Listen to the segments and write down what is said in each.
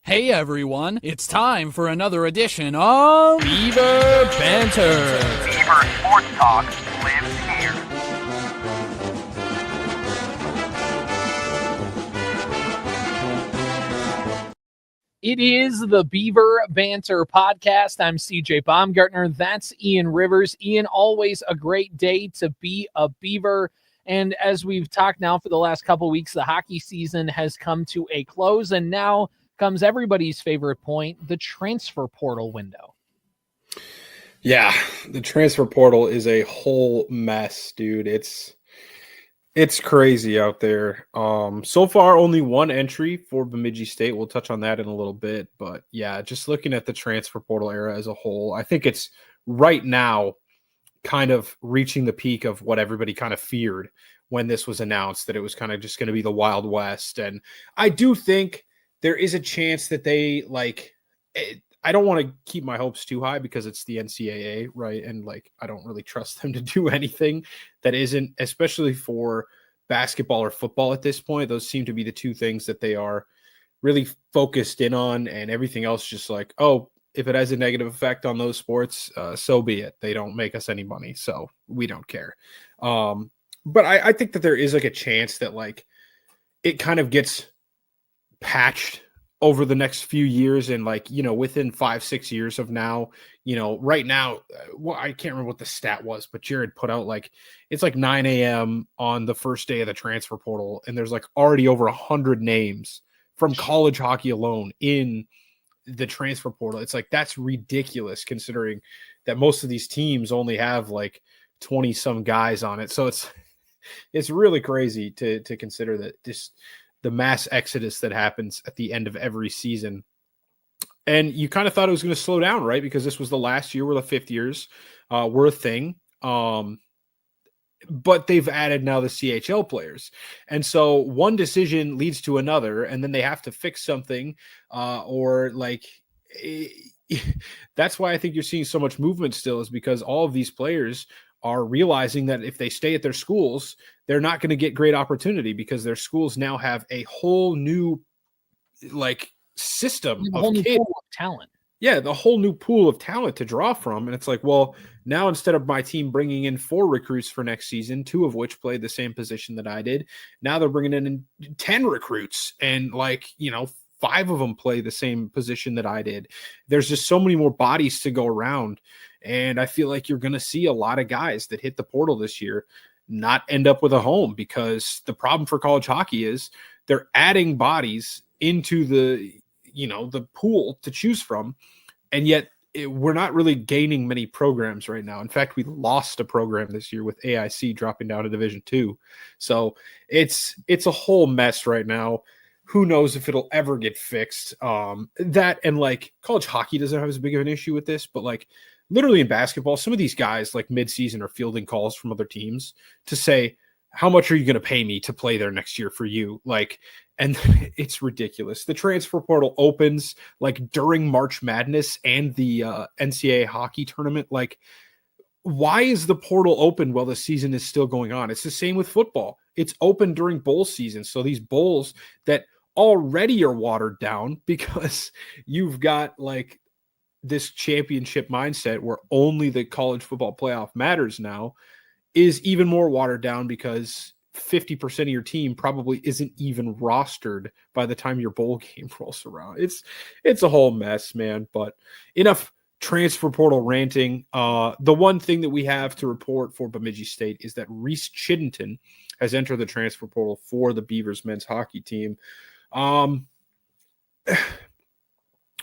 Hey everyone, it's time for another edition of Beaver Banter. Beaver Sports Talk lives here. It is the Beaver Banter podcast. I'm CJ Baumgartner. That's Ian Rivers. Ian, always a great day to be a Beaver. And as we've talked now for the last couple weeks, the hockey season has come to a close, and now comes everybody's favorite point, the transfer portal window. Yeah, the transfer portal is a whole mess, dude. It's crazy out there. So far, only one entry for Bemidji State. We'll touch on that in a little bit. But yeah, just looking at the transfer portal era as a whole, I think it's right now kind of reaching the peak of what everybody kind of feared when this was announced, that it was kind of just going to be the Wild West. And I do think there is a chance that they I don't want to keep my hopes too high because it's the NCAA, right? And I don't really trust them to do anything that isn't, especially for basketball or football at this point. Those seem to be the two things that they are really focused in on, and everything else just if it has a negative effect on those sports, so be it. They don't make us any money, so we don't care. But I think that there is a chance that it kind of gets patched over the next few years, and within 5-6 years of now, right now, I can't remember what the stat was, but Jared put out it's 9 a.m. on the first day of the transfer portal, and there's already over 100 names from college hockey alone in the transfer portal. It's that's ridiculous considering that most of these teams only have 20 some guys on it. So it's really crazy to consider that the mass exodus that happens at the end of every season. And you kind of thought it was going to slow down, right? Because this was the last year where the fifth years were a thing. But they've added now the CHL players. And so one decision leads to another, and then they have to fix something that's why I think you're seeing so much movement still, is because all of these players are realizing that if they stay at their schools, they're not going to get great opportunity because their schools now have a whole new system of kids. Pool of talent. Yeah, the whole new pool of talent to draw from. And it's now instead of my team bringing in 4 recruits for next season, 2 of which played the same position that I did, now they're bringing in 10 recruits, and 5 of them play the same position that I did. There's just so many more bodies to go around. And I feel like you're going to see a lot of guys that hit the portal this year not end up with a home, because the problem for college hockey is they're adding bodies into the pool to choose from. And yet we're not really gaining many programs right now. In fact, we lost a program this year with AIC dropping down to Division II. So it's a whole mess right now. Who knows if it'll ever get fixed? That and college hockey doesn't have as big of an issue with this, but literally in basketball, some of these guys mid-season are fielding calls from other teams to say, how much are you going to pay me to play there next year for you? And it's ridiculous. The transfer portal opens during March Madness and the NCAA hockey tournament. Why is the portal open while the season is still going on? It's the same with football. It's open during bowl season. So these bowls that already are watered down because you've got this championship mindset where only the college football playoff matters now, is even more watered down because 50% of your team probably isn't even rostered by the time your bowl game rolls around. It's a whole mess, man. But enough transfer portal ranting. The one thing that we have to report for Bemidji State is that Rhys Chiddenton has entered the transfer portal for the Beavers men's hockey team.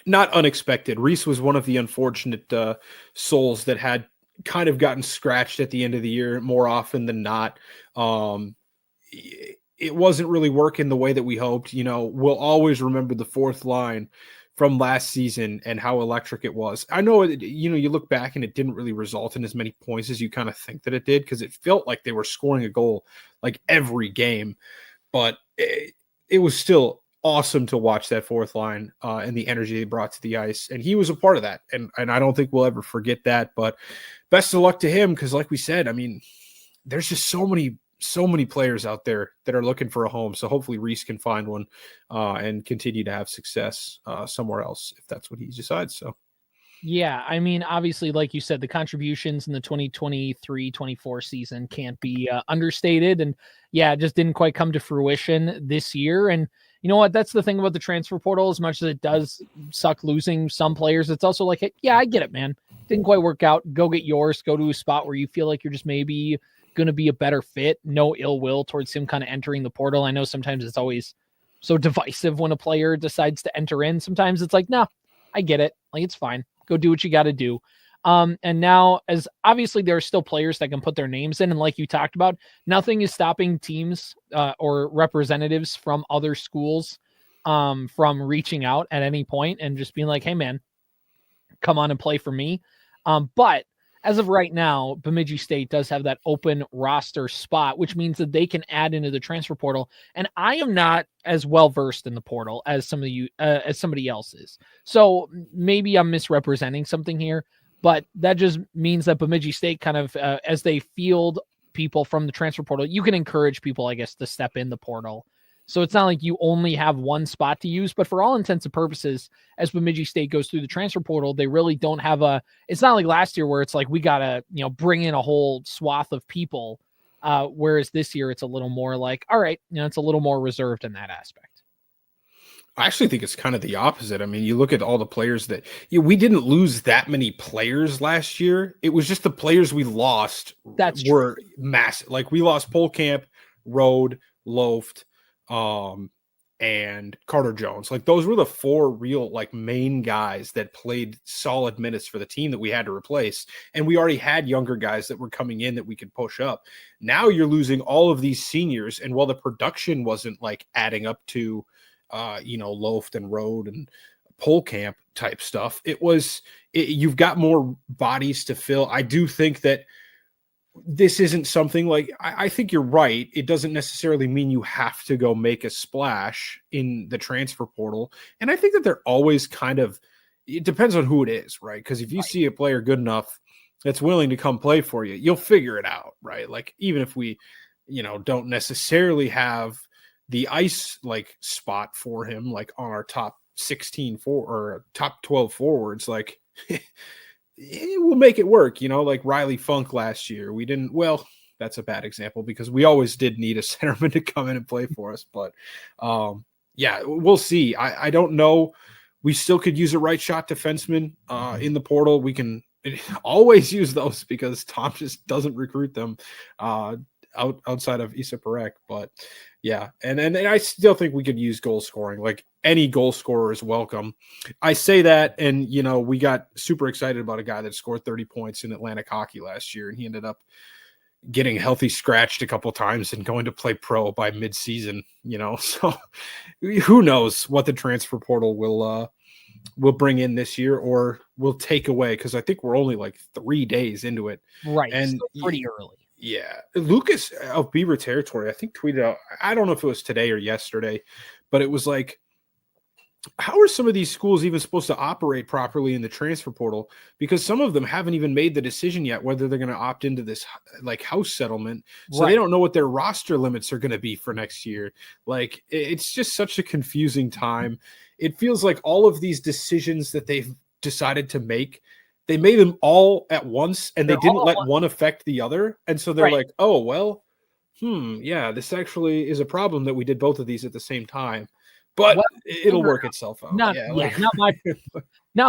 Not unexpected. Rhys was one of the unfortunate souls that had kind of gotten scratched at the end of the year more often than not. It wasn't really working the way that we hoped. We'll always remember the fourth line from last season and how electric it was. I know, you look back and it didn't really result in as many points as you kind of think that it did, because it felt like they were scoring a goal every game. But it was still awesome to watch that fourth line and the energy they brought to the ice. And he was a part of that. And I don't think we'll ever forget that. But best of luck to him, because like we said, there's just so many so many players out there that are looking for a home. So hopefully Rhys can find one and continue to have success somewhere else if that's what he decides. So. Yeah, I mean, obviously, like you said, the contributions in the 2023-24 season can't be understated. And yeah, it just didn't quite come to fruition this year. And you know what? That's the thing about the transfer portal. As much as it does suck losing some players, it's also like, hey, yeah, I get it, man. Didn't quite work out. Go get yours. Go to a spot where you feel like you're just maybe going to be a better fit. No ill will towards him kind of entering the portal. I know sometimes it's always so divisive when a player decides to enter in. Sometimes it's like, no, I get it. Like, it's fine. Go do what you got to do. And now, as obviously there are still players that can put their names in. And like you talked about, nothing is stopping teams or representatives from other schools from reaching out at any point and just being like, hey, man, come on and play for me. But as of right now, Bemidji State does have that open roster spot, which means that they can add into the transfer portal. And I am not as well versed in the portal as some of you, as somebody else is. So maybe I'm misrepresenting something here, but that just means that Bemidji State kind of, as they field people from the transfer portal, you can encourage people, I guess, to step in the portal. So it's not like you only have one spot to use, but for all intents and purposes, as Bemidji State goes through the transfer portal, they really don't have it's not like last year where it's like, we got to, bring in a whole swath of people. Whereas this year it's a little more like, all right, it's a little more reserved in that aspect. I actually think it's kind of the opposite. I mean, you look at all the players that we didn't lose that many players last year. It was just the players we lost were massive. Like we lost Polkamp, Rode, Loft, and Carter Jones. Like those were the four real like main guys that played solid minutes for the team that we had to replace. And we already had younger guys that were coming in that we could push up. Now you're losing all of these seniors. And while the production wasn't like adding up to, Loft and Road and Polkamp type stuff, you've got more bodies to fill. I do think that this isn't something like, I think you're right. It doesn't necessarily mean you have to go make a splash in the transfer portal. And I think that they're always it depends on who it is, right? Because if you see a player good enough that's willing to come play for you, you'll figure it out, right? Like even if we, don't necessarily have the ice like spot for him, like on our top 16 or top 12 forwards, like we'll make it work, like Riley Funk last year. We didn't, well, that's a bad example because we always did need a centerman to come in and play for us. But yeah, we'll see. I don't know. We still could use a right shot defenseman in the portal. We can always use those because Tom just doesn't recruit them outside of Issa Parek. But yeah, and I still think we could use goal scoring. Like any goal scorer is welcome. I say that, and we got super excited about a guy that scored 30 points in Atlantic hockey last year, and he ended up getting healthy scratched a couple times and going to play pro by mid-season. So who knows what the transfer portal will bring in this year or will take away, because I think we're only like 3 days into it, right? And still pretty early. Yeah. Lucas of Beaver territory, I think, tweeted out, I don't know if it was today or yesterday, but it was like, how are some of these schools even supposed to operate properly in the transfer portal? Because some of them haven't even made the decision yet whether they're going to opt into this like house settlement. So They don't know what their roster limits are going to be for next year. Like it's just such a confusing time. It feels like all of these decisions that they've decided to make, they made them all at once and they didn't let one affect the other. And so they're like, oh, well, yeah, this actually is a problem that we did both of these at the same time. But it'll work itself out. Not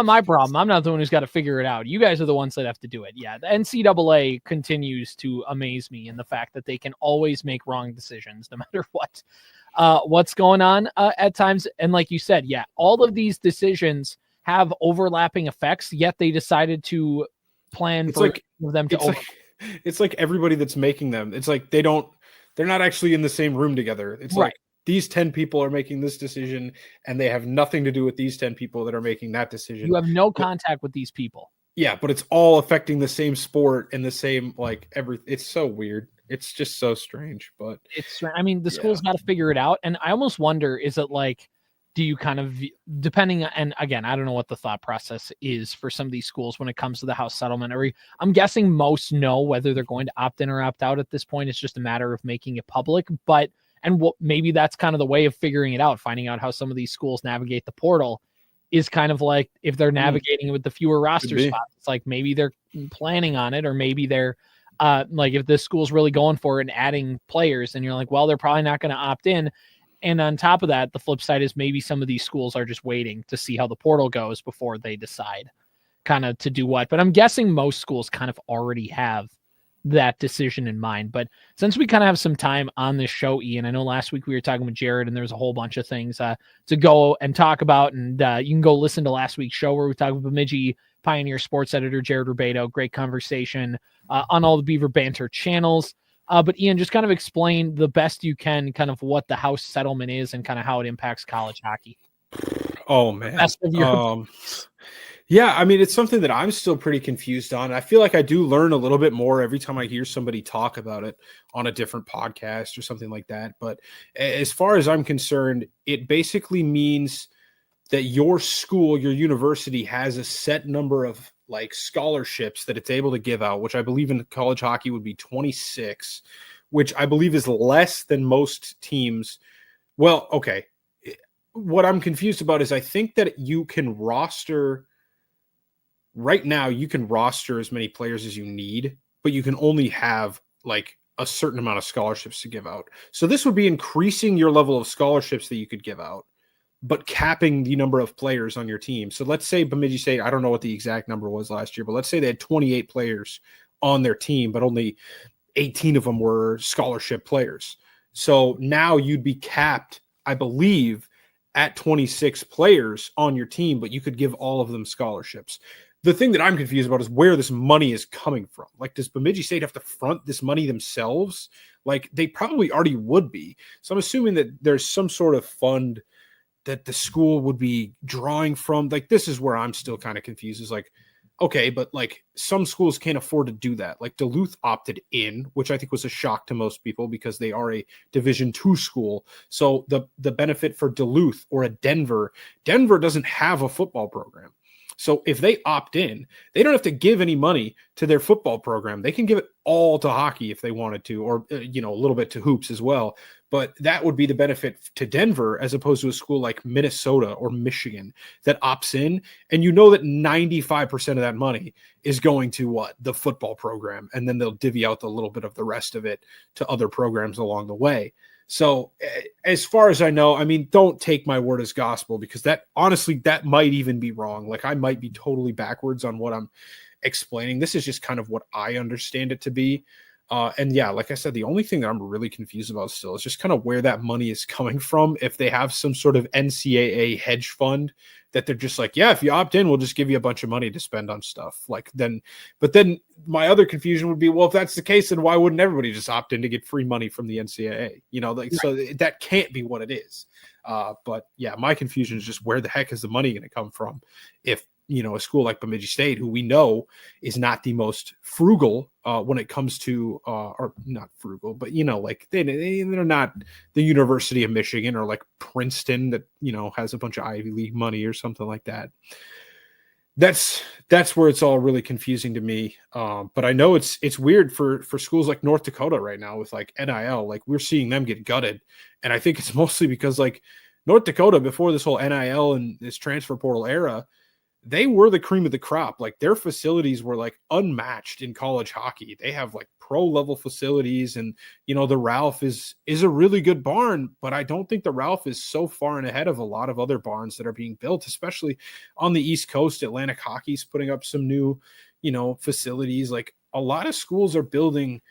my problem. I'm not the one who's got to figure it out. You guys are the ones that have to do it. Yeah, the NCAA continues to amaze me in the fact that they can always make wrong decisions no matter what's going on at times. And like you said, yeah, all of these decisions have overlapping effects, yet they decided to plan them to it's like everybody that's making them, it's like they're not actually in the same room together. It's like these 10 people are making this decision and they have nothing to do with these 10 people that are making that decision. You have no contact with these people. Yeah, but it's all affecting the same sport and the same it's so weird. It's just so strange, but the school's got to figure it out. And I almost wonder, is it like do you kind of, depending, and again, I don't know what the thought process is for some of these schools when it comes to the house settlement. I'm guessing most know whether they're going to opt in or opt out at this point. It's just a matter of making it public. But, and what, maybe that's kind of the way of figuring it out, finding out how some of these schools navigate the portal is kind of like, if they're navigating it with the fewer roster spots, it's like maybe they're planning on it, or maybe they're like, if this school's really going for it and adding players, and you're like, well, they're probably not going to opt in. And on top of that, the flip side is maybe some of these schools are just waiting to see how the portal goes before they decide kind of to do what. But I'm guessing most schools kind of already have that decision in mind. But since we kind of have some time on this show, Ian, I know last week we were talking with Jared and there's a whole bunch of things to go and talk about. And you can go listen to last week's show where we talked with Bemidji Pioneer sports editor Jared Rubedo. Great conversation on all the Beaver Banter channels. But Ian, just kind of explain the best you can kind of what the house settlement is and kind of how it impacts college hockey. Oh, man. Best of your yeah, I mean, it's something that I'm still pretty confused on. I feel like I do learn a little bit more every time I hear somebody talk about it on a different podcast or something like that. But as far as I'm concerned, it basically means that your school, your university has a set number of like scholarships that it's able to give out, which I believe in college hockey would be 26, which I believe is less than most teams. Well, okay. What I'm confused about is I think that you can roster right now, you can roster as many players as you need, but you can only have like a certain amount of scholarships to give out. So this would be increasing your level of scholarships that you could give out, but capping the number of players on your team. So let's say Bemidji State, I don't know what the exact number was last year, but let's say they had 28 players on their team, but only 18 of them were scholarship players. So now you'd be capped, I believe, at 26 players on your team, but you could give all of them scholarships. The thing that I'm confused about is where this money is coming from. Like, does Bemidji State have to front this money themselves? Like, they probably already would be. So I'm assuming that there's some sort of fund that the school would be drawing from. Like, this is where I'm still kind of confused. Is like, okay, but like some schools can't afford to do that. Like Duluth opted in, which I think was a shock to most people because they are a Division II school. So the benefit for Duluth or a Denver doesn't have a football program. So if they opt in, they don't have to give any money to their football program. They can give it all to hockey if they wanted to, or, a little bit to hoops as well. But that would be the benefit to Denver as opposed to a school like Minnesota or Michigan that opts in. And you know that 95% of that money is going to what? The football program. And then they'll divvy out a little bit of the rest of it to other programs along the way. So as far as I know, I mean, don't take my word as gospel because that honestly, that might even be wrong. Like I might be totally backwards on what I'm explaining. This is just kind of what I understand it to be. And yeah, like I said, the only thing that I'm really confused about still is just kind of where that money is coming from. If they have some sort of NCAA hedge fund that they're just like, yeah, if you opt in, we'll just give you a bunch of money to spend on stuff. Like then my other confusion would be, well, if that's the case, then why wouldn't everybody just opt in to get free money from the NCAA? So that can't be what it is. But yeah, my confusion is just where the heck is the money going to come from? If, a school like Bemidji State, who we know is not the most frugal when it comes to, or not frugal, but, like they're not the University of Michigan or like Princeton that, has a bunch of Ivy League money or something like that. That's where it's all really confusing to me. But I know it's weird for schools like North Dakota right now with like NIL, like we're seeing them get gutted. And I think it's mostly because like North Dakota, before this whole NIL and this transfer portal era, they were the cream of the crop. Like their facilities were like unmatched in college hockey. They have like pro level facilities and, the Ralph is a really good barn, but I don't think the Ralph is so far and ahead of a lot of other barns that are being built, especially on the East Coast. Atlantic Hockey's putting up some new, facilities. Like a lot of schools are building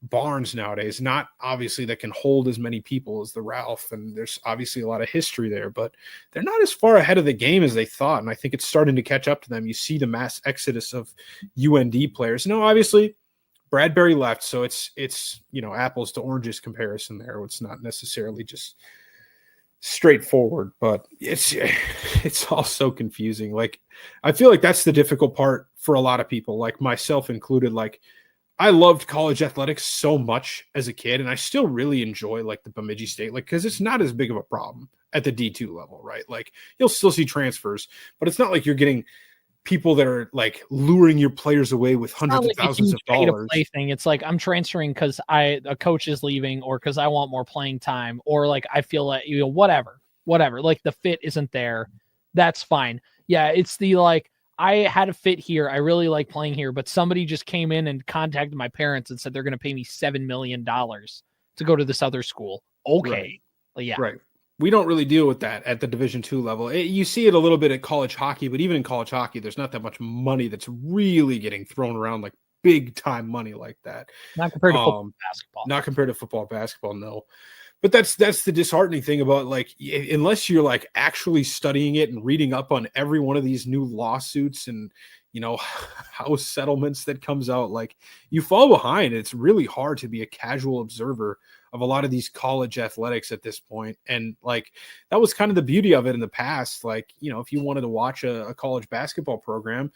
barns nowadays, not obviously that can hold as many people as the Ralph, and there's obviously a lot of history there, but they're not as far ahead of the game as they thought, and I think it's starting to catch up to them. You see the mass exodus of UND players. Obviously Bradbury left, so it's apples to oranges comparison there. It's not necessarily just straightforward, but it's all so confusing. Like I feel like that's the difficult part for a lot of people, like myself included. Like I loved college athletics so much as a kid, and I still really enjoy like the Bemidji State, like because it's not as big of a problem at the D2 level, right? Like you'll still see transfers, but it's not like you're getting people that are like luring your players away with hundreds of thousands of dollars. Play thing. It's like I'm transferring because a coach is leaving, or because I want more playing time, or like I feel like whatever. Like the fit isn't there. That's fine. Yeah, it's the like I had a fit here. I really like playing here, but somebody just came in and contacted my parents and said they're going to pay me $7 million to go to this other school. Okay, right. Yeah, right. We don't really deal with that at the Division II level. You see it a little bit at college hockey, but even in college hockey, there's not that much money that's really getting thrown around, like big time money like that. Not compared to football, basketball. Not compared to football, basketball, no. But that's the disheartening thing about, like, unless you're like actually studying it and reading up on every one of these new lawsuits and, you know, house settlements that comes out, like you fall behind. It's really hard to be a casual observer of a lot of these college athletics at this point. And like, that was kind of the beauty of it in the past. Like, you know, if you wanted to watch a college basketball program,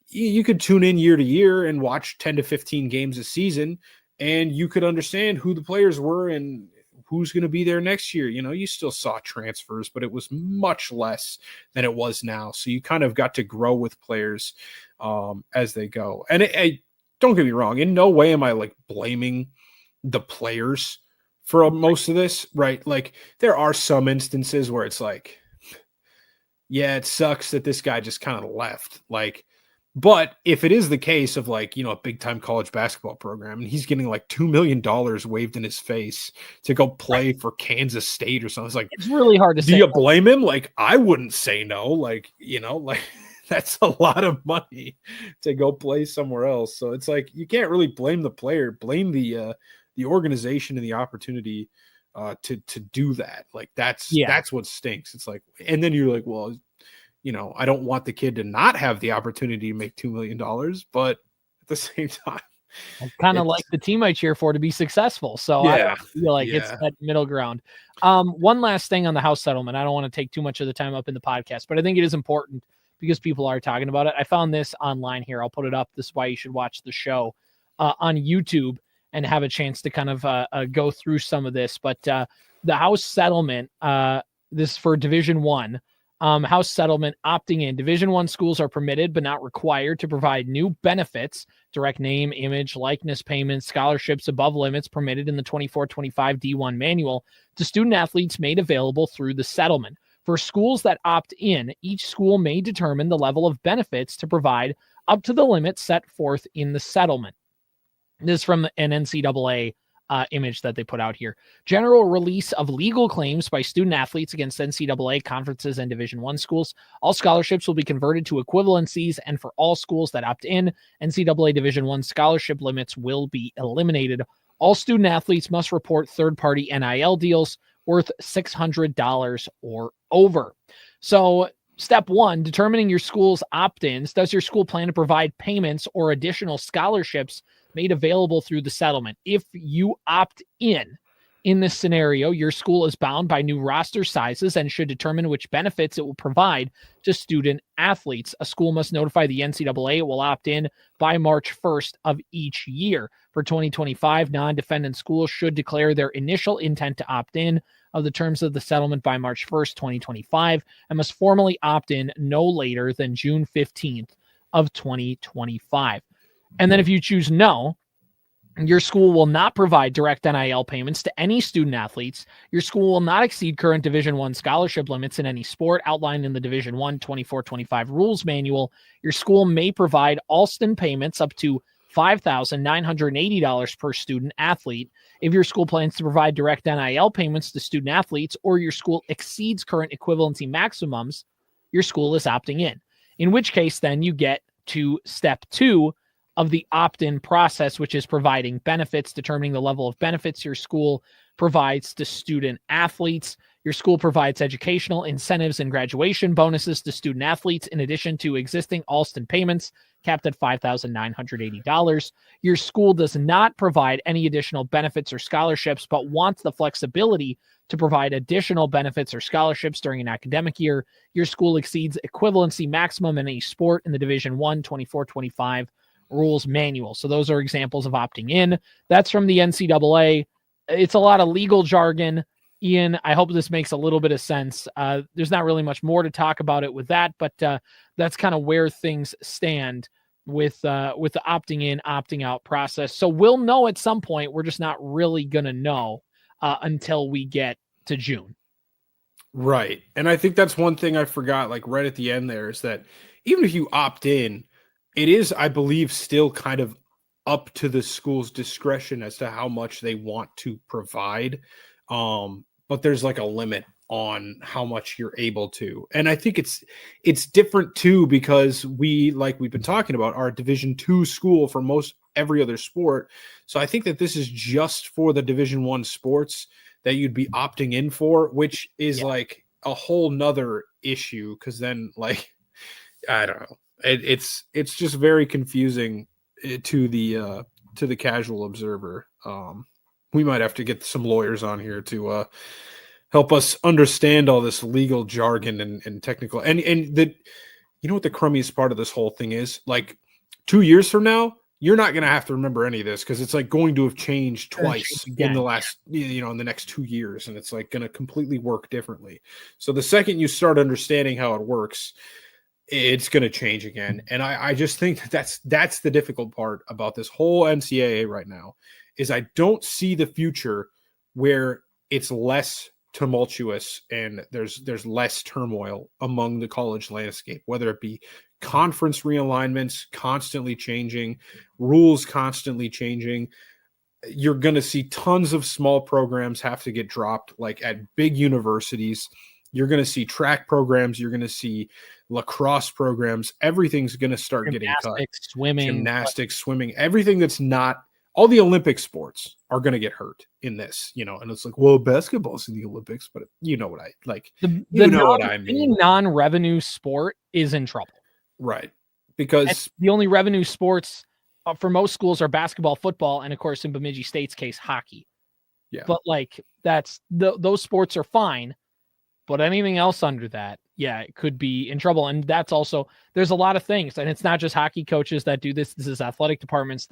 you could tune in year to year and watch 10 to 15 games a season, and you could understand who the players were and who's going to be there next year. You know, you still saw transfers, but it was much less than it was now. So you kind of got to grow with players as they go. And don't get me wrong, in no way am I like blaming the players for most of this, right? Like there are some instances where it's like, yeah, it sucks that this guy just kind of left. Like, but if it is the case of like, you know, a big time college basketball program and he's getting like $2 million waved in his face to go play for Kansas State or something, it's like, it's really hard to say. Do you blame him? Like, I wouldn't say no. Like, you know, like that's a lot of money to go play somewhere else. So it's like, you can't really blame the player, blame the organization and the opportunity to do that. Like that's what stinks. It's like, and then you're like, well, you know, I don't want the kid to not have the opportunity to make $2 million, but at the same time, I kind of like the team I cheer for to be successful. So I feel like it's that middle ground. One last thing on the house settlement. I don't want to take too much of the time up in the podcast, but I think it is important because people are talking about it. I found this online here. I'll put it up. This is why you should watch the show on YouTube and have a chance to kind of go through some of this. But the house settlement, this is for Division I. House settlement opting in. Division I schools are permitted but not required to provide new benefits, direct name, image, likeness payments, scholarships above limits permitted in the 24-25 D1 manual to student athletes made available through the settlement. For schools that opt in, each school may determine the level of benefits to provide up to the limit set forth in the settlement. This is from an NCAA image that they put out here. General release of legal claims by student athletes against NCAA conferences and Division I schools. All scholarships will be converted to equivalencies, and for all schools that opt in, NCAA Division I scholarship limits will be eliminated. All student athletes must report third-party NIL deals worth $600 or over. So step one, determining your school's opt-ins. Does your school plan to provide payments or additional scholarships made available through the settlement? If you opt in this scenario, your school is bound by new roster sizes and should determine which benefits it will provide to student athletes. A school must notify the NCAA it will opt in by March 1st of each year. For 2025, non-defendant schools should declare their initial intent to opt in of the terms of the settlement by March 1st, 2025, and must formally opt in no later than June 15th of 2025. And then if you choose no, your school will not provide direct NIL payments to any student athletes. Your school will not exceed current Division I scholarship limits in any sport outlined in the Division I 24-25 rules manual. Your school may provide Alston payments up to $5,980 per student athlete. If your school plans to provide direct NIL payments to student athletes, or your school exceeds current equivalency maximums, your school is opting in which case then you get to step 2 of the opt-in process, which is providing benefits, determining the level of benefits your school provides to student athletes. Your school provides educational incentives and graduation bonuses to student athletes in addition to existing Alston payments capped at $5,980. Your school does not provide any additional benefits or scholarships, but wants the flexibility to provide additional benefits or scholarships during an academic year. Your school exceeds equivalency maximum in any sport in the Division I 24-25 rules manual. So those are examples of opting in. That's from the NCAA. It's a lot of legal jargon. Ian, I hope this makes a little bit of sense. There's not really much more to talk about it with that, but that's kind of where things stand with the opting in, opting out process. So we'll know at some point. We're just not really gonna know until we get to June. Right. And I think that's one thing I forgot, like right at the end there, is that even if you opt in, it is, I believe, still kind of up to the school's discretion as to how much they want to provide. But there's like a limit on how much you're able to. And I think it's different too, because we've been talking about, our Division II school for most every other sport. So I think that this is just for the Division I sports that you'd be opting in for, which is like a whole nother issue. Cause then, like, I don't know. It's just very confusing to the casual observer. We might have to get some lawyers on here to help us understand all this legal jargon and technical. And the, you know what the crummiest part of this whole thing is? Like 2 years from now, you're not going to have to remember any of this, because it's like going to have changed twice in the last, in the next 2 years. And it's like going to completely work differently. So the second you start understanding how it works, it's going to change again. And I just think that's the difficult part about this whole NCAA right now, is I don't see the future where it's less tumultuous and there's less turmoil among the college landscape, whether it be conference realignments constantly changing, rules constantly changing. You're going to see tons of small programs have to get dropped, like at big universities. You're going to see track programs. You're going to see lacrosse programs. Everything's going to start getting cut. Gymnastics, swimming, everything that's not all the Olympic sports are going to get hurt in this, and it's like, well, basketball's in the Olympics, but you know what I like, what I mean. Any non-revenue sport is in trouble. Right. Because the only revenue sports for most schools are basketball, football, and of course, in Bemidji State's case, hockey. Yeah. But like those sports are fine, but anything else under that, it could be in trouble. And that's also, there's a lot of things, and it's not just hockey coaches that do this. This is athletic departments.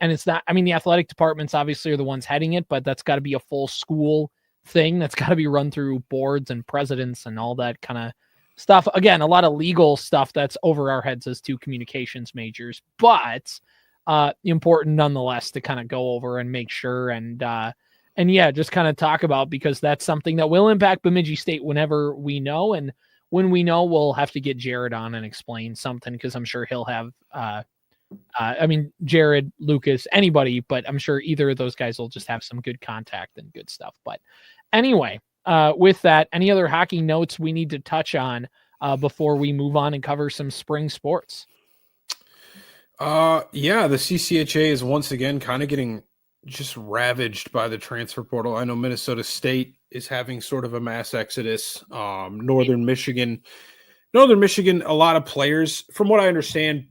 And it's not, the athletic departments obviously are the ones heading it, but that's got to be a full school thing. That's got to be run through boards and presidents and all that kind of stuff. Again, a lot of legal stuff that's over our heads as two communications majors, but important nonetheless to kind of go over and make sure and just kind of talk about, because that's something that will impact Bemidji State whenever we know. And when we know, we'll have to get Jared on and explain something, because I'm sure he'll have Jared, Lucas, anybody, but I'm sure either of those guys will just have some good contact and good stuff. But anyway, with that, any other hockey notes we need to touch on before we move on and cover some spring sports? The CCHA is once again kind of getting just ravaged by the transfer portal. I know Minnesota State is having sort of a mass exodus. Northern Michigan, a lot of players, from what I understand,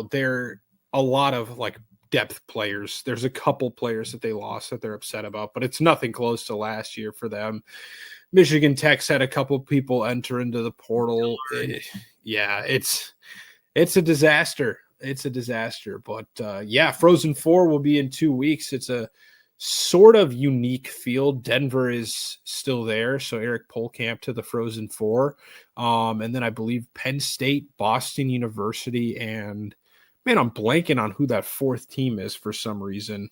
they're a lot of like depth players. There's a couple players that they lost that they're upset about, but it's nothing close to last year for them. Michigan Tech's had a couple people enter into the portal. It's a disaster. It's a disaster. But Frozen Four will be in 2 weeks. It's a sort of unique field. Denver is still there, so Eric Polkamp to the Frozen Four. And then I believe Penn State, Boston University, and I'm blanking on who that fourth team is for some reason.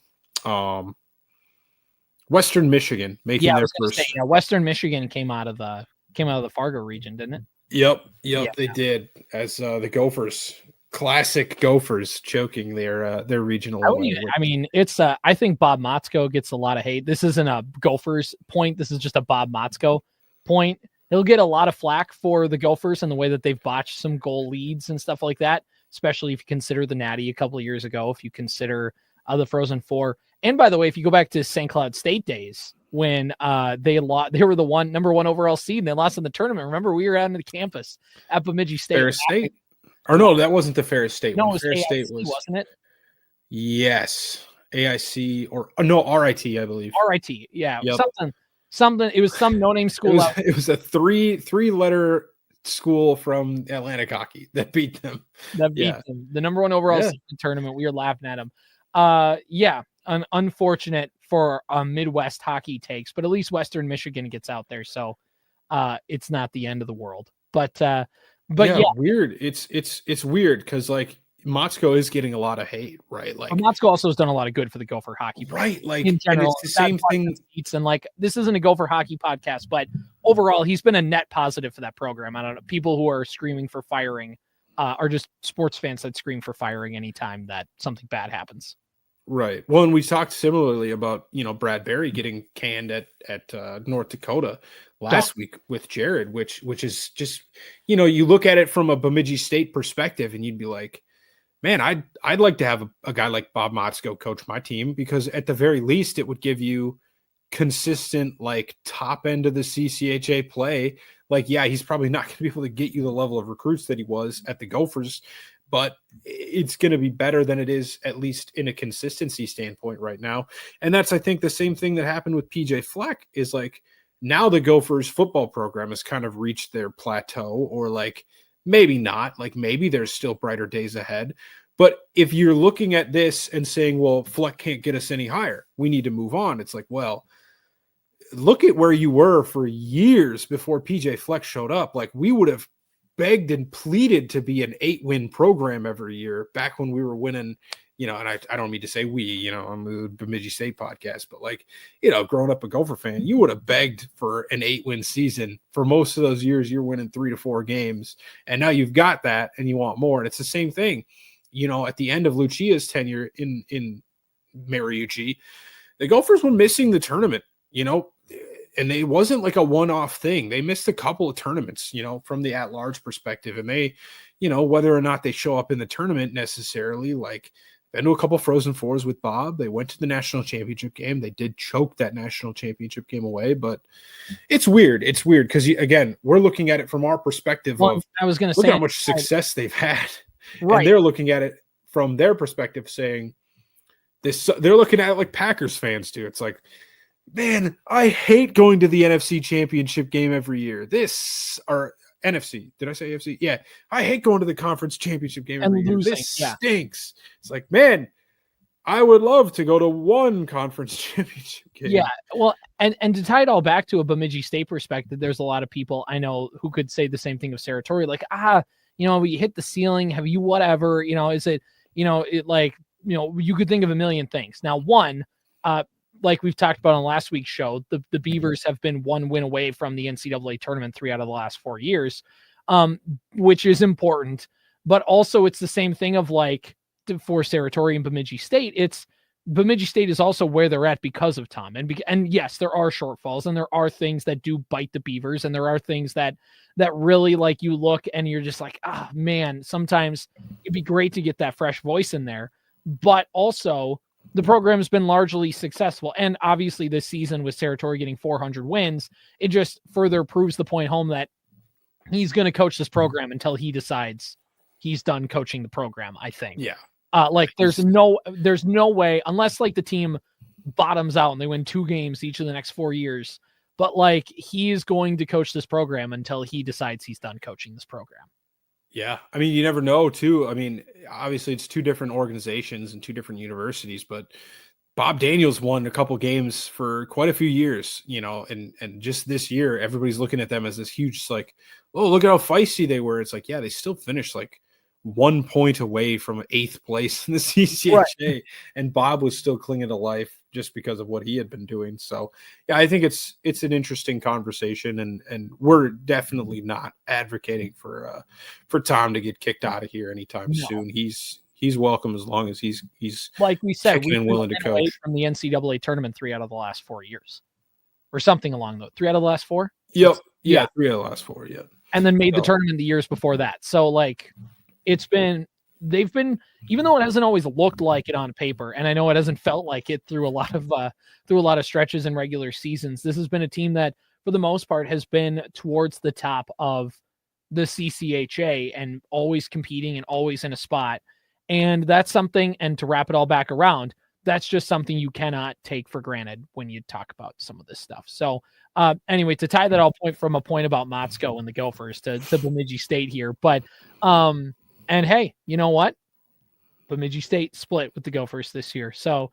Western Michigan making their first. Western Michigan came out of the Fargo region, didn't it? Yep, they did. As the Gophers, classic Gophers, choking their regional. I think Bob Motzko gets a lot of hate. This isn't a Gophers point. This is just a Bob Motzko point. He'll get a lot of flack for the Gophers and the way that they've botched some goal leads and stuff like that, especially if you consider the Natty a couple of years ago, if you consider the Frozen Four. And by the way, if you go back to St. Cloud State days when they were the number one overall seed and they lost in the tournament. Remember, we were out on the campus at Bemidji State. Ferris State? Or no, that wasn't the Ferris State. No, it was Ferris State, wasn't it? Yes. AIC or no, RIT, I believe. RIT, yeah. Yep. Something. It was some no-name school. It was a three-letter school from Atlantic Hockey that beat them. Them. The number one overall seed in the tournament. We were laughing at them. unfortunate for Midwest hockey takes, but at least Western Michigan gets out there, so it's not the end of the world. But yeah, weird. It's weird because like Motzko is getting a lot of hate, right? Like Motzko also has done a lot of good for the Gopher hockey program, right? Like in general, and it's the same thing. And like this isn't a Gopher hockey podcast, but overall, he's been a net positive for that program. I don't know, people who are screaming for firing are just sports fans that scream for firing anytime that something bad happens. Right. Well, and we talked similarly about, Brad Berry getting canned at North Dakota last week with Jared, which is just, you look at it from a Bemidji State perspective and you'd be like, man, I'd like to have a guy like Bob Motzko coach my team, because at the very least it would give you consistent, like top end of the CCHA play. Like, yeah, he's probably not going to be able to get you the level of recruits that he was at the Gophers, but it's going to be better than it is, at least in a consistency standpoint right now. And that's, I think, the same thing that happened with PJ Fleck is like, now the Gophers football program has kind of reached their plateau, or like, maybe not, like maybe there's still brighter days ahead. But if you're looking at this and saying, well, Fleck can't get us any higher, we need to move on. It's like, well, look at where you were for years before PJ Fleck showed up. Like, we would have begged and pleaded to be an 8-win program every year back when we were winning, and I don't mean to say we, on the Bemidji State podcast, but like, growing up a Gopher fan, you would have begged for an 8-win season. For most of those years, you're winning 3 to 4 games. And now you've got that and you want more. And it's the same thing, at the end of Lucia's tenure in Mariucci, the Gophers were missing the tournament, and it wasn't like a one-off thing. They missed a couple of tournaments, from the at-large perspective. And they, whether or not they show up in the tournament necessarily, like, been to a couple Frozen Fours with Bob. They went to the national championship game. They did choke that national championship game away, but it's weird. It's weird because, again, we're looking at it from our perspective of, I was going to look say how much success they've had. Right. And they're looking at it from their perspective saying this, they're looking at it like Packers fans do. It's like, man, I hate going to the NFC championship game every year. NFC. Did I say AFC? Yeah. I hate going to the conference championship game every year. This stinks. It's like, man, I would love to go to one conference championship game. Yeah. Well, and to tie it all back to a Bemidji State perspective, there's a lot of people I know who could say the same thing of Saratoria. Like, we hit the ceiling. Have you whatever, is it, you could think of a million things. Now, one, like we've talked about on last week's show, the Beavers have been 1 win away from the NCAA tournament 3 out of the last 4 years, which is important. But also it's the same thing of like for Saratoria and Bemidji State. It's Bemidji State is also where they're at because of Tom. And yes, there are shortfalls and there are things that do bite the Beavers. And there are things that really like you look and you're just like, man, sometimes it'd be great to get that fresh voice in there. But also, the program has been largely successful. And obviously this season with Saratoria getting 400 wins, it just further proves the point home that he's going to coach this program until he decides he's done coaching the program, I think. Yeah. There's no way, unless like the team bottoms out and they win 2 games each of the next 4 years, but like he is going to coach this program until he decides he's done coaching this program. Yeah. I mean, you never know too. I mean, obviously it's 2 different organizations and 2 different universities, but Bob Daniels won a couple games for quite a few years, and just this year, everybody's looking at them as this huge, like, oh, look at how feisty they were. It's like, yeah, they still finished like 1 point away from 8th place in the CCHA, right. And Bob was still clinging to life just because of what he had been doing. So yeah, I think it's an interesting conversation, and we're definitely not advocating for Tom to get kicked out of here anytime soon. He's welcome as long as he's like we said, we've willing to coach from the NCAA tournament 3 out of the last 4 years, or something along those 3 out of the last 4. Yep. Yeah. 3 out of the last 4. Yeah. And then made the tournament the years before that. So like, they've been, even though it hasn't always looked like it on paper, and I know it hasn't felt like it through a lot of stretches in regular seasons, this has been a team that for the most part has been towards the top of the CCHA and always competing and always in a spot. And that's something, and to wrap it all back around, that's just something you cannot take for granted when you talk about some of this stuff. So anyway, to tie that all from a point about Motzko and the Gophers to Bemidji State here. But and hey, you know what? Bemidji State split with the Gophers this year. So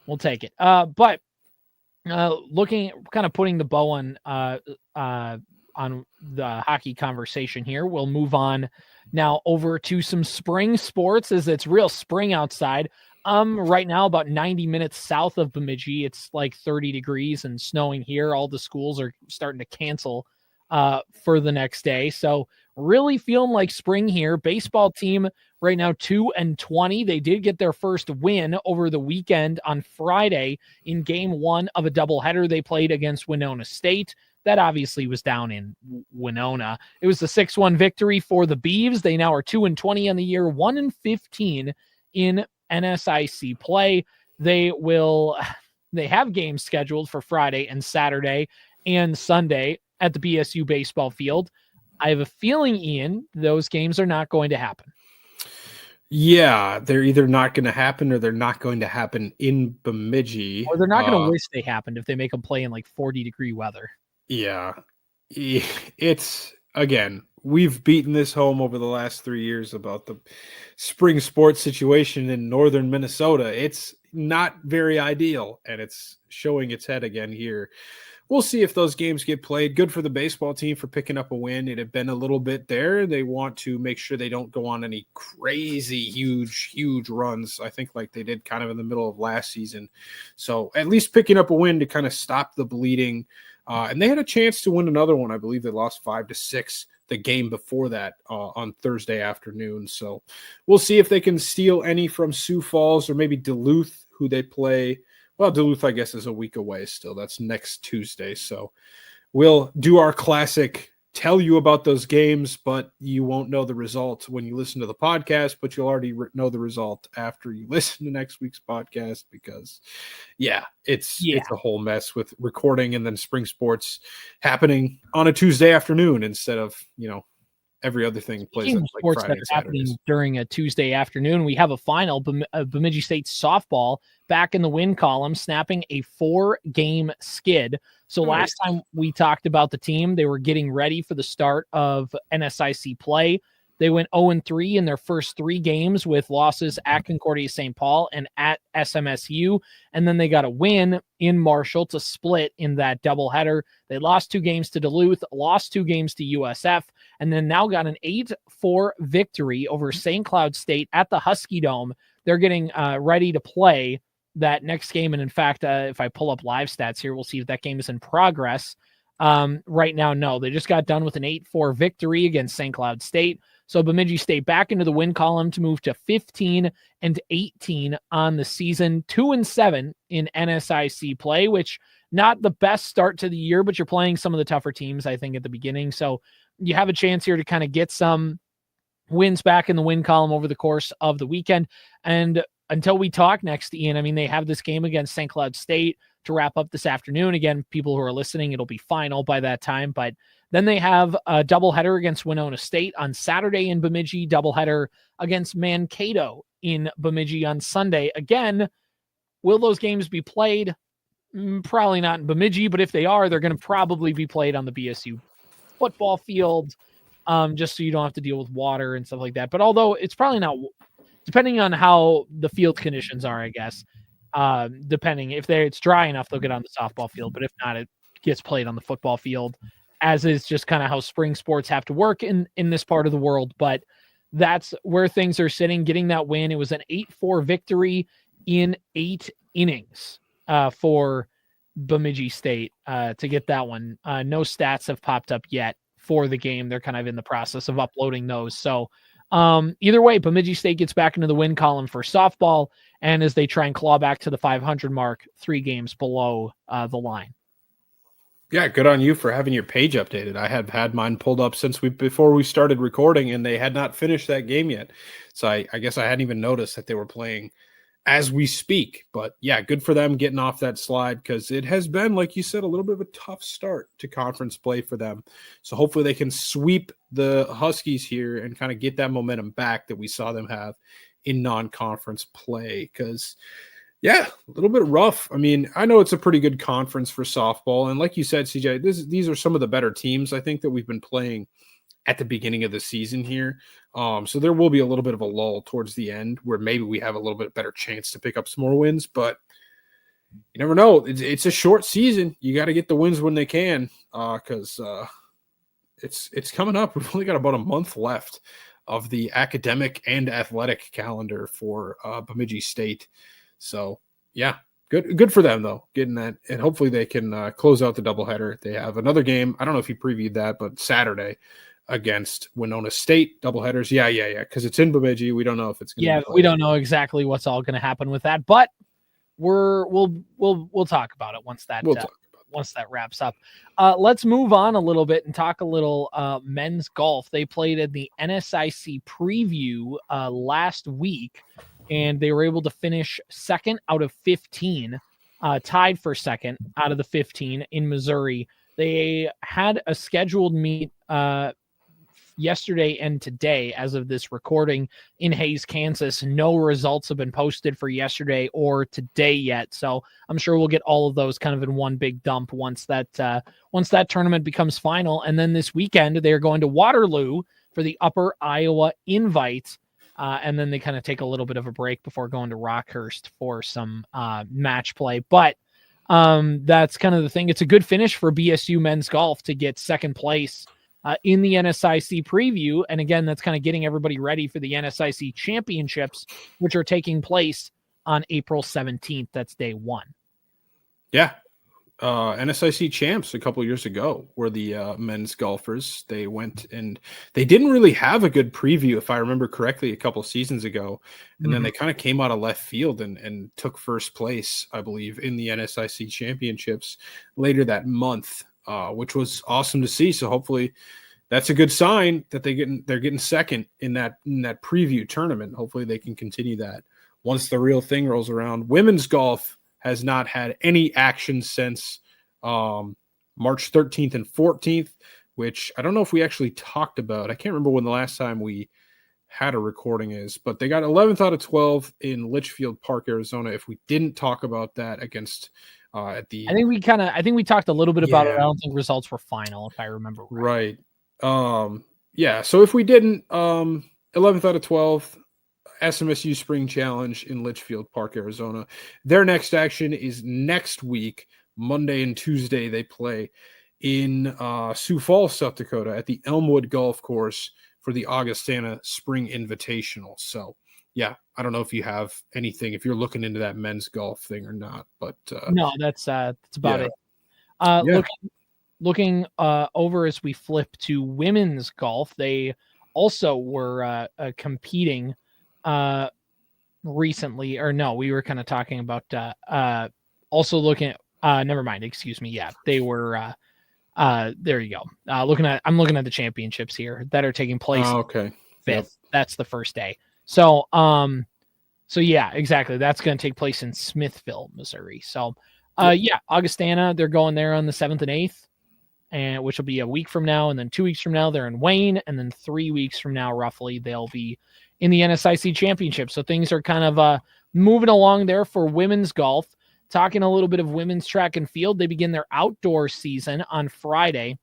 We'll take it. But looking, kind of putting the bow on the hockey conversation here, we'll move on now over to some spring sports as it's real spring outside. Right now about 90 minutes south of Bemidji, it's like 30 degrees and snowing here. All the schools are starting to cancel for the next day. So really feeling like spring here. Baseball team right now 2-20. They did get their first win over the weekend on Friday in game 1 of a doubleheader they played against Winona State. That obviously was down in Winona. It was a 6-1 victory for the Beavs. They now are 2-20 on the year, 1-15 in NSIC play. They have games scheduled for Friday and Saturday and Sunday at the BSU baseball field. I have a feeling, Ian, those games are not going to happen. Yeah, they're either not going to happen or they're not going to happen in Bemidji. Or they're not going to wish they happened if they make them play in like 40-degree weather. Yeah. It's, again, we've beaten this home over the last 3 years about the spring sports situation in northern Minnesota. It's not very ideal, and it's showing its head again here. We'll see if those games get played. Good for the baseball team for picking up a win. It had been a little bit there. They want to make sure they don't go on any crazy, huge runs, I think, like they did kind of in the middle of last season. So at least picking up a win to kind of stop the bleeding. And they had a chance to win another one. I believe they lost 5-6 the game before that on Thursday afternoon. So we'll see if they can steal any from Sioux Falls or maybe Duluth, who they play. Well, Duluth, I guess, is a week away still. That's next Tuesday. So we'll do our classic tell you about those games, but you won't know the result when you listen to the podcast, but you'll already know the result after you listen to next week's podcast because, it's a whole mess with recording and then spring sports happening on a Tuesday afternoon instead of, every other thing plays like sports Friday that's and happening Saturdays. during a Tuesday afternoon. We have a final. Bemidji State softball back in the win column, snapping a 4-game skid. So last time we talked about the team, they were getting ready for the start of NSIC play. They went 0-3 in their first 3 games with losses at Concordia St. Paul and at SMSU. And then they got a win in Marshall to split in that doubleheader. They lost 2 games to Duluth, lost 2 games to USF, and then now got an 8-4 victory over St. Cloud State at the Husky Dome. They're getting ready to play that next game. And in fact, if I pull up live stats here, we'll see if that game is in progress. Right now, no. They just got done with an 8-4 victory against St. Cloud State. So Bemidji State back into the win column to move to 15-18 on the season, 2-7 in NSIC play, which not the best start to the year, but you're playing some of the tougher teams, I think, at the beginning. So you have a chance here to kind of get some wins back in the win column over the course of the weekend. And until we talk next, Ian, I mean, they have this game against St. Cloud State to wrap up this afternoon. Again, people who are listening, it'll be final by that time, but then they have a doubleheader against Winona State on Saturday in Bemidji, doubleheader against Mankato in Bemidji on Sunday. Again, will those games be played? Probably not in Bemidji, but if they are, they're going to probably be played on the BSU football field, just so you don't have to deal with water and stuff like that. But although it's probably not, depending on how the field conditions are, I guess, depending if it's dry enough, they'll get on the softball field. But if not, it gets played on the football field, as is just kind of how spring sports have to work in this part of the world. But that's where things are sitting, getting that win. It was an 8-4 victory in 8 innings for Bemidji State to get that one. No stats have popped up yet for the game. They're kind of in the process of uploading those. So either way, Bemidji State gets back into the win column for softball, and as they try and claw back to the 500 mark, 3 games below the line. Yeah, good on you for having your page updated. I have had mine pulled up before we started recording, and they had not finished that game yet. So I guess I hadn't even noticed that they were playing as we speak. But yeah, good for them getting off that slide, because it has been, like you said, a little bit of a tough start to conference play for them. So hopefully they can sweep the Huskies here and kind of get that momentum back that we saw them have in non-conference play, because yeah, a little bit rough. I mean, I know it's a pretty good conference for softball. And like you said, CJ, these are some of the better teams, I think, that we've been playing at the beginning of the season here. So there will be a little bit of a lull towards the end where maybe we have a little bit better chance to pick up some more wins. But you never know. It's a short season. You got to get the wins when they can, because it's coming up. We've only got about a month left of the academic and athletic calendar for Bemidji State. So yeah, good for them though, getting that, and hopefully they can close out the doubleheader. They have another game. I don't know if you previewed that, but Saturday against Winona State doubleheaders. Yeah. Because it's in Bemidji. We don't know if it's going to. Yeah, we don't know exactly what's all going to happen with that, but we'll talk about it once that once that wraps up. Let's move on a little bit and talk a little men's golf. They played in the NSIC preview last week, and they were able to finish second out of 15, tied for second out of the 15 in Missouri. They had a scheduled meet yesterday and today, as of this recording, in Hayes, Kansas. No results have been posted for yesterday or today yet, so I'm sure we'll get all of those kind of in one big dump once that tournament becomes final. And then this weekend they're going to Waterloo for the Upper Iowa Invite, and then they kind of take a little bit of a break before going to Rockhurst for some match play. But that's kind of the thing. It's a good finish for BSU men's golf to get second place in the NSIC preview. And again, that's kind of getting everybody ready for the NSIC championships, which are taking place on April 17th. That's day one. Yeah. NSIC champs a couple years ago were the men's golfers. They went and they didn't really have a good preview, if I remember correctly, a couple seasons ago. And then they kind of came out of left field and took first place, I believe, in the NSIC championships later that month. Which was awesome to see. So hopefully that's a good sign that they're getting second in that preview tournament. Hopefully they can continue that once the real thing rolls around. Women's golf has not had any action since March 13th and 14th, which I don't know if we actually talked about. I can't remember when the last time we had a recording is, but they got 11th out of 12 in Litchfield Park, Arizona. If we didn't talk about that against I think we talked a little bit about it. I don't think results were final, if I remember right. Yeah. So if we didn't, 11th out of 12, SMSU Spring Challenge in Litchfield Park, Arizona. Their next action is next week, Monday and Tuesday. They play in Sioux Falls, South Dakota, at the Elmwood Golf Course for the Augustana Spring Invitational. So yeah, I don't know if you have anything, if you're looking into that men's golf thing or not, but no, that's about it. Looking over as we flip to women's golf, they also were competing recently, or no, we were kind of talking about also looking at never mind, excuse me. Yeah, they were there you go. I'm looking at the championships here that are taking place. Oh, okay. 5th. Yep. That's the first day. So yeah, exactly. That's going to take place in Smithville, Missouri. So, yeah, Augustana, they're going there on the 7th and 8th, and which will be a week from now. And then 2 weeks from now, they're in Wayne. And then 3 weeks from now, roughly, they'll be in the NSIC championship. So things are kind of moving along there for women's golf. Talking a little bit of women's track and field. They begin their outdoor season on Friday,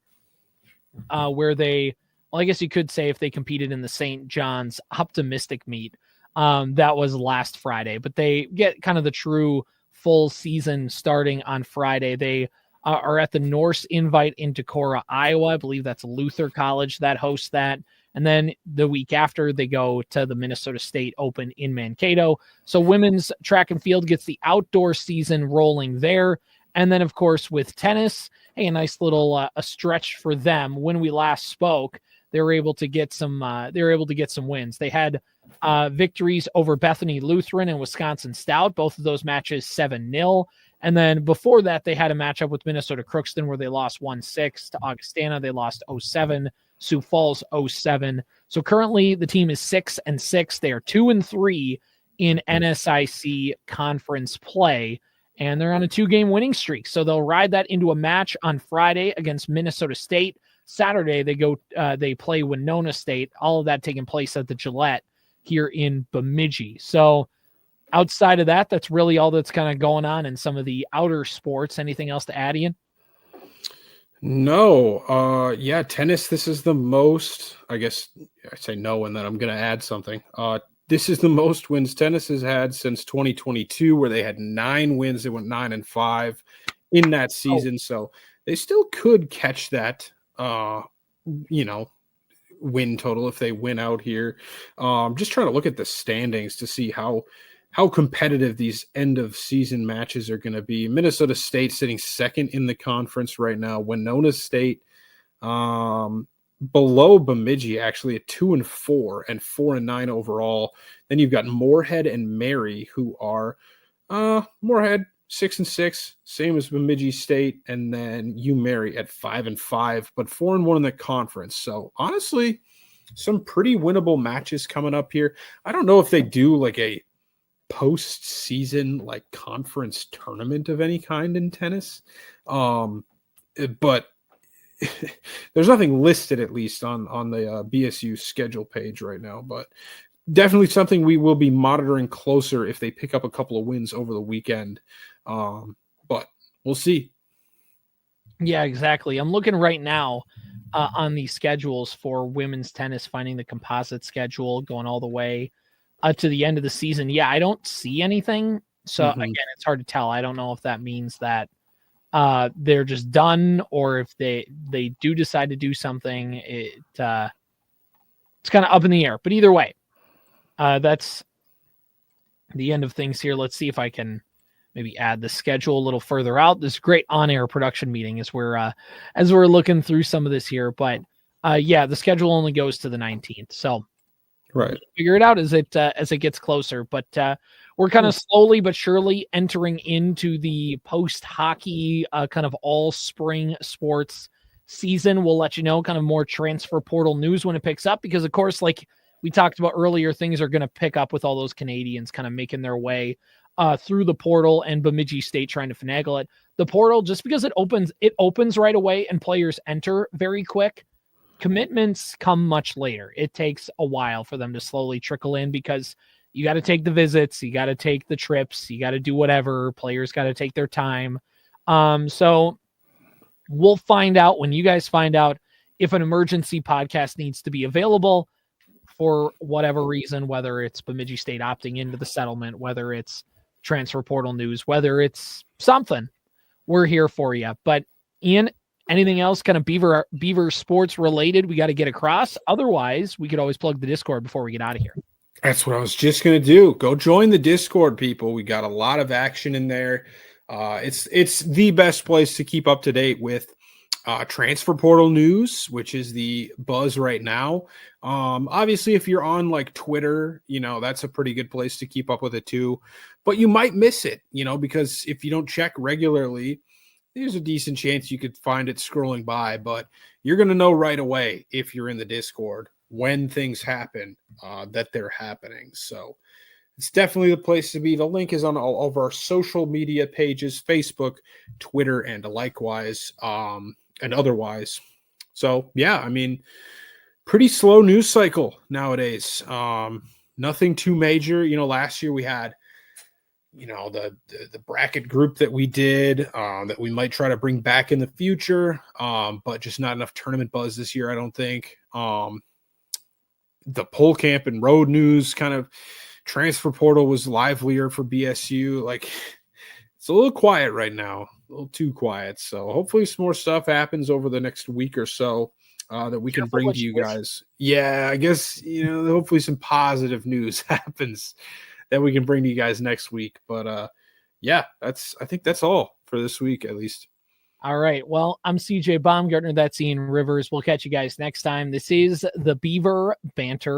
where they, well, I guess you could say if they competed in the St. John's Optimistic meet, that was last Friday, but they get kind of the true full season starting on Friday. They are at the Norse Invite in Decorah, Iowa. I believe that's Luther College that hosts that. And then the week after, they go to the Minnesota State Open in Mankato. So women's track and field gets the outdoor season rolling there. And then, of course, with tennis, hey, a nice little a stretch for them. When we last spoke, they were able to get some wins. They had victories over Bethany Lutheran and Wisconsin Stout, both of those matches 7-0. And then before that, they had a matchup with Minnesota Crookston where they lost 1-6 to Augustana. They lost 0-7, Sioux Falls 0-7. So currently the team is 6-6. They are 2-3 in NSIC conference play, and they're on a 2-game winning streak. So they'll ride that into a match on Friday against Minnesota State. Saturday, they play Winona State. All of that taking place at the Gillette here in Bemidji. So outside of that, that's really all that's kind of going on in some of the outer sports. Anything else to add, Ian? No. Yeah, tennis, this is the most, I guess I say no, and then I'm going to add something. this is the most wins tennis has had since 2022, where they had 9 wins. They went 9-5 in that season. So they still could catch that, win total if they win out here. Just trying to look at the standings to see how competitive these end of season matches are going to be. Minnesota State sitting second in the conference right now. Winona State, below Bemidji, actually at 2-4 and 4-9 overall. Then you've got Moorhead and Mary, who are Moorhead 6-6, same as Bemidji State, and then Mary at 5-5, but 4-1 in the conference. So honestly, some pretty winnable matches coming up here. I don't know if they do like a postseason like conference tournament of any kind in tennis, but there's nothing listed, at least on the BSU schedule page right now, but definitely something we will be monitoring closer if they pick up a couple of wins over the weekend. But we'll see. Yeah, exactly. I'm looking right now on the schedules for women's tennis, finding the composite schedule going all the way to the end of the season. Yeah, I don't see anything. So again, it's hard to tell. I don't know if that means that they're just done, or if they do decide to do something. It's kind of up in the air, but either way, that's the end of things here. Let's see if I can maybe add the schedule a little further out. This great on-air production meeting as we're looking through some of this here, but the schedule only goes to the 19th. So right, figure it out as it gets closer, but we're kind of slowly but surely entering into the post-hockey kind of all-spring sports season. We'll let you know kind of more transfer portal news when it picks up, because, of course, like we talked about earlier, things are going to pick up with all those Canadians kind of making their way through the portal, and Bemidji State trying to finagle it. The portal, just because it opens right away and players enter very quick, commitments come much later. It takes a while for them to slowly trickle in, because you got to take the visits, you got to take the trips, you got to do whatever. Players got to take their time. So we'll find out when you guys find out if an emergency podcast needs to be available for whatever reason, whether it's Bemidji State opting into the settlement, whether it's transfer portal news, whether it's something. We're here for you. But Ian, anything else kind of Beaver sports related we got to get across? Otherwise, we could always plug the Discord before we get out of here. That's what I was just going to do. Go join the Discord, people. We got a lot of action in there. It's the best place to keep up to date with transfer portal news, which is the buzz right now. Obviously, if you're on like Twitter, that's a pretty good place to keep up with it too. But you might miss it, because if you don't check regularly, there's a decent chance you could find it scrolling by. But you're going to know right away if you're in the Discord when things happen, that they're happening. So it's definitely the place to be. The link is on all of our social media pages, Facebook, Twitter, and likewise, and otherwise. So, yeah, pretty slow news cycle nowadays. Nothing too major. Last year we had, the bracket group that we did, that we might try to bring back in the future, but just not enough tournament buzz this year, I don't think. The pole camp and road news kind of transfer portal was livelier for BSU. Like, it's a little quiet right now, a little too quiet. So hopefully some more stuff happens over the next week or so that we can bring to you guys. Yeah, I guess, hopefully some positive news happens that we can bring to you guys next week. But I think that's all for this week, at least. All right. Well, I'm CJ Baumgartner. That's Ian Rivers. We'll catch you guys next time. This is the Beaver Banter